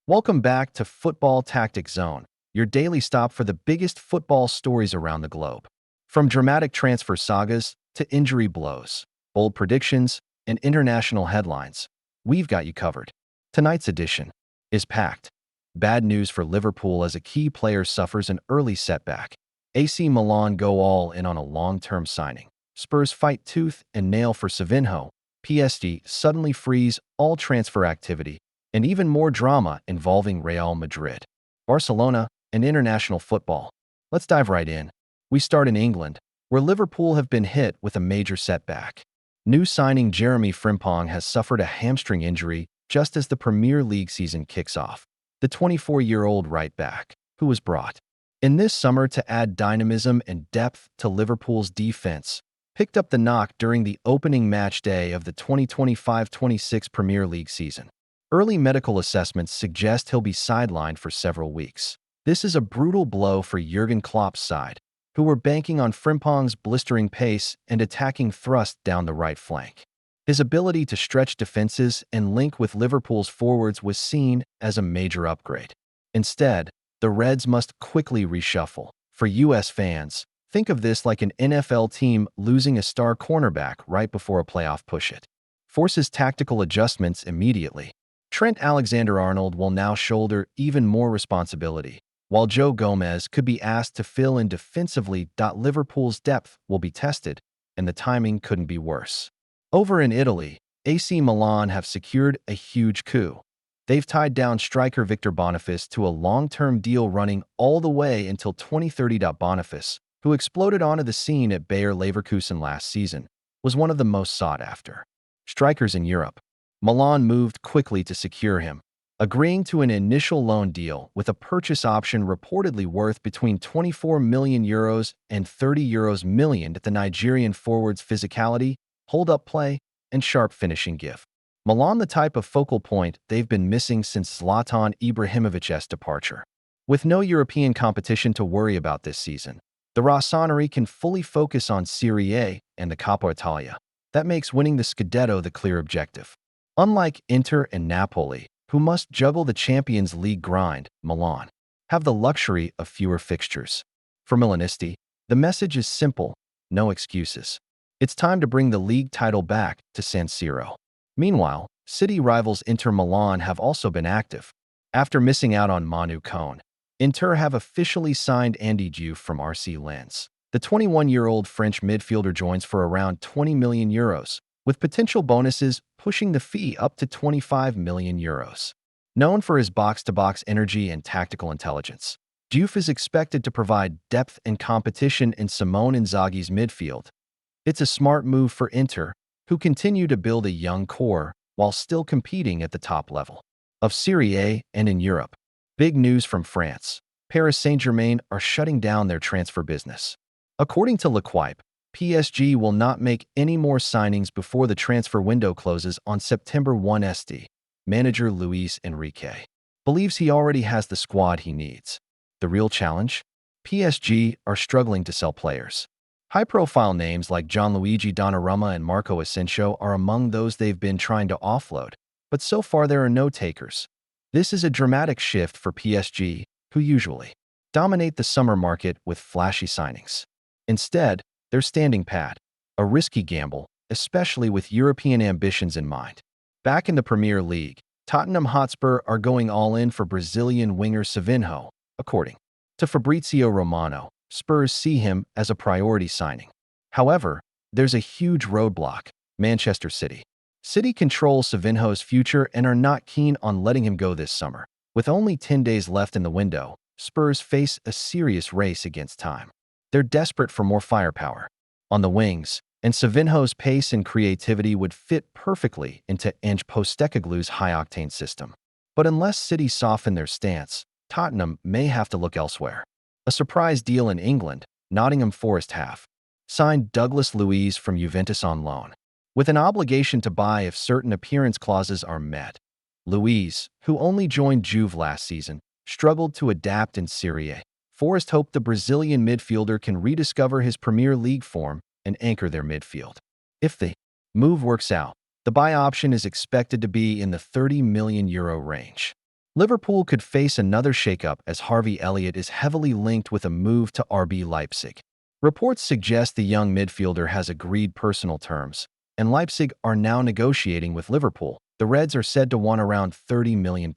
Welcome back to Football Tactic Zone, your daily stop for the biggest football stories around the globe. From dramatic transfer sagas to injury blows, bold predictions, and international headlines, we've got you covered. Tonight's edition is packed. Bad news for Liverpool as a key player suffers an early setback. AC Milan go all in on a long-term signing. Spurs fight tooth and nail for Savinho. PSG suddenly freeze all transfer activity, and even more drama involving Real Madrid, Barcelona, and international football. Let's dive right in. We start in England, where Liverpool have been hit with a major setback. New signing Jeremy Frimpong has suffered a hamstring injury just as the Premier League season kicks off. The 24-year-old right-back, who was brought in this summer to add dynamism and depth to Liverpool's defense, picked up the knock during the opening match day of the 2025-26 Premier League season. Early medical assessments suggest he'll be sidelined for several weeks. This is a brutal blow for Jurgen Klopp's side, who were banking on Frimpong's blistering pace and attacking thrust down the right flank. His ability to stretch defenses and link with Liverpool's forwards was seen as a major upgrade. Instead, the Reds must quickly reshuffle. For U.S. fans, think of this like an NFL team losing a star cornerback right before a playoff push-it. Forces tactical adjustments immediately. Trent Alexander-Arnold will now shoulder even more responsibility, while Joe Gomez could be asked to fill in defensively. Liverpool's depth will be tested, and the timing couldn't be worse. Over in Italy, AC Milan have secured a huge coup. They've tied down striker Victor Boniface to a long-term deal running all the way until 2030. Boniface, who exploded onto the scene at Bayer Leverkusen last season, was one of the most sought-after strikers in Europe. Milan moved quickly to secure him, agreeing to an initial loan deal with a purchase option reportedly worth between €24 million and €30 million. The Nigerian forward's physicality, hold-up play, and sharp finishing give Milan the type of focal point they've been missing since Zlatan Ibrahimovic's departure. With no European competition to worry about this season, the Rossoneri can fully focus on Serie A and the Coppa Italia. That makes winning the Scudetto the clear objective. Unlike Inter and Napoli, who must juggle the Champions League grind, Milan have the luxury of fewer fixtures. For Milanisti, the message is simple: no excuses. It's time to bring the league title back to San Siro. Meanwhile, city rivals Inter Milan have also been active. After missing out on Manu Kone, Inter have officially signed Andy Diouf from RC Lens. The 21-year-old French midfielder joins for around €20 million, with potential bonuses pushing the fee up to €25 million. Known for his box-to-box energy and tactical intelligence, Diouf is expected to provide depth and competition in Simone Inzaghi's midfield. It's a smart move for Inter, who continue to build a young core while still competing at the top level of Serie A and in Europe. Big news from France. Paris Saint-Germain are shutting down their transfer business. According to L'Equipe, PSG will not make any more signings before the transfer window closes on September 1. Manager Luis Enrique believes he already has the squad he needs. The real challenge? PSG are struggling to sell players. High-profile names like Gianluigi Donnarumma and Marco Asensio are among those they've been trying to offload, but so far there are no takers. This is a dramatic shift for PSG, who usually dominate the summer market with flashy signings. Instead, they're standing pat, a risky gamble, especially with European ambitions in mind. Back in the Premier League, Tottenham Hotspur are going all in for Brazilian winger Savinho. According to Fabrizio Romano, Spurs see him as a priority signing. However, there's a huge roadblock: Manchester City. City control Savinho's future and are not keen on letting him go this summer. With only 10 days left in the window, Spurs face a serious race against time. They're desperate for more firepower on the wings, and Savinho's pace and creativity would fit perfectly into Ange Postecoglou's high-octane system. But unless City soften their stance, Tottenham may have to look elsewhere. A surprise deal in England, Nottingham Forest have signed Douglas Luiz from Juventus on loan, with an obligation to buy if certain appearance clauses are met. Luiz, who only joined Juve last season, struggled to adapt in Serie A. Forest hope the Brazilian midfielder can rediscover his Premier League form and anchor their midfield. If the move works out, the buy option is expected to be in the €30 million range. Liverpool could face another shakeup as Harvey Elliott is heavily linked with a move to RB Leipzig. Reports suggest the young midfielder has agreed personal terms, and Leipzig are now negotiating with Liverpool. The Reds are said to want around £30 million.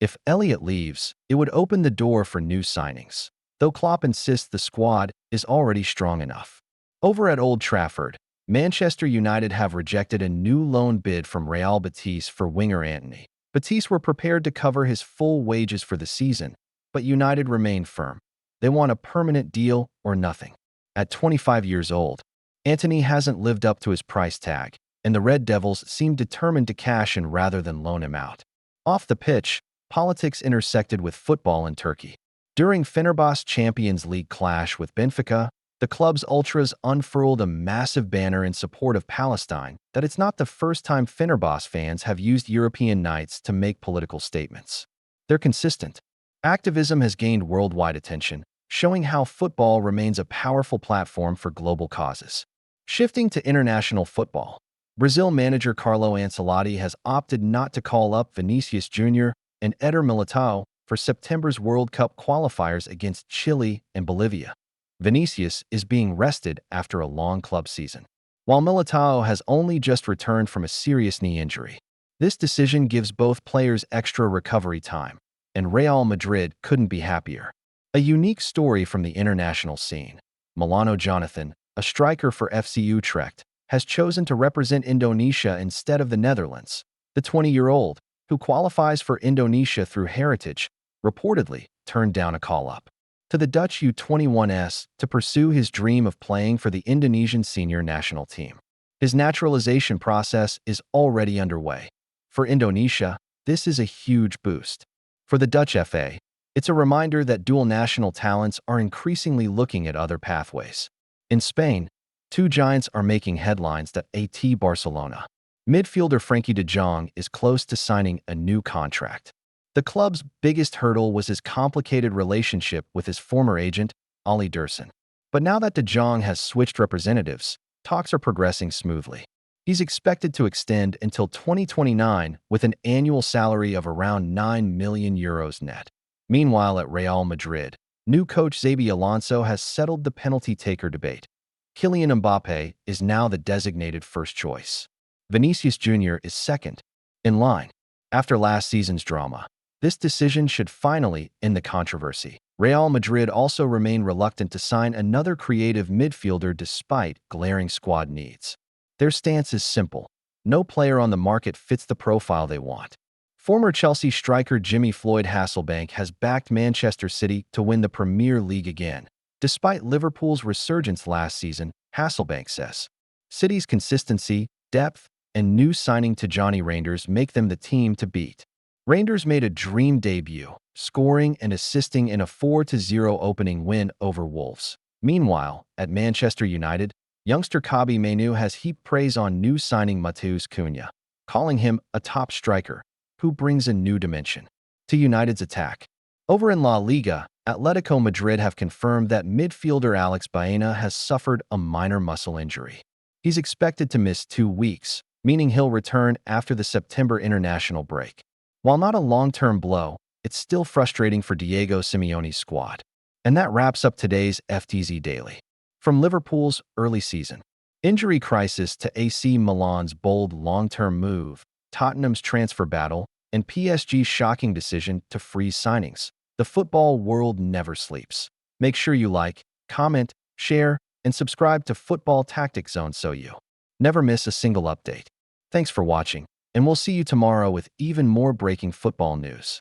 If Elliott leaves, it would open the door for new signings, though Klopp insists the squad is already strong enough. Over at Old Trafford, Manchester United have rejected a new loan bid from Real Betis for winger Antony. Betis were prepared to cover his full wages for the season, but United remain firm. They want a permanent deal or nothing. At 25 years old, Antony hasn't lived up to his price tag, and the Red Devils seem determined to cash in rather than loan him out. Off the pitch, politics intersected with football in Turkey. During Fenerbahçe Champions League clash with Benfica, the club's ultras unfurled a massive banner in support of Palestine. That it's not the first time Fenerbahçe fans have used European nights to make political statements. They're consistent. Activism has gained worldwide attention, showing how football remains a powerful platform for global causes. Shifting to international football, Brazil manager Carlo Ancelotti has opted not to call up Vinicius Jr. and Eder Militao for September's World Cup qualifiers against Chile and Bolivia. Vinicius is being rested after a long club season, while Militao has only just returned from a serious knee injury. This decision gives both players extra recovery time, and Real Madrid couldn't be happier. A unique story from the international scene. Milano Jonathan, a striker for FC Utrecht, has chosen to represent Indonesia instead of the Netherlands. The 20-year-old, who qualifies for Indonesia through heritage, reportedly turned down a call-up to the Dutch U21s to pursue his dream of playing for the Indonesian senior national team. His naturalization process is already underway. For Indonesia, this is a huge boost. For the Dutch FA, it's a reminder that dual national talents are increasingly looking at other pathways. In Spain, two giants are making headlines at Barcelona. Midfielder Frenkie de Jong is close to signing a new contract. The club's biggest hurdle was his complicated relationship with his former agent, Ali Dursun. But now that de Jong has switched representatives, talks are progressing smoothly. He's expected to extend until 2029 with an annual salary of around €9 million net. Meanwhile, at Real Madrid, new coach Xabi Alonso has settled the penalty taker debate. Kylian Mbappé is now the designated first choice. Vinicius Jr. is second in line. After last season's drama, this decision should finally end the controversy. Real Madrid also remain reluctant to sign another creative midfielder despite glaring squad needs. Their stance is simple. No player on the market fits the profile they want. Former Chelsea striker Jimmy Floyd Hasselbank has backed Manchester City to win the Premier League again. Despite Liverpool's resurgence last season, Hasselbank says, City's consistency, depth, and new signing to Johnny Reinders make them the team to beat. Reinders made a dream debut, scoring and assisting in a 4-0 opening win over Wolves. Meanwhile, at Manchester United, youngster Kobbie Mainoo has heaped praise on new signing Matheus Cunha, calling him a top striker who brings a new dimension to United's attack. Over in La Liga, Atletico Madrid have confirmed that midfielder Alex Baena has suffered a minor muscle injury. He's expected to miss 2 weeks, meaning he'll return after the September international break. While not a long-term blow, it's still frustrating for Diego Simeone's squad. And that wraps up today's FTZ Daily. From Liverpool's early season injury crisis to AC Milan's bold long-term move, Tottenham's transfer battle, and PSG's shocking decision to freeze signings, the football world never sleeps. Make sure you like, comment, share, and subscribe to Football Tactics Zone so you never miss a single update. Thanks for watching, and we'll see you tomorrow with even more breaking football news.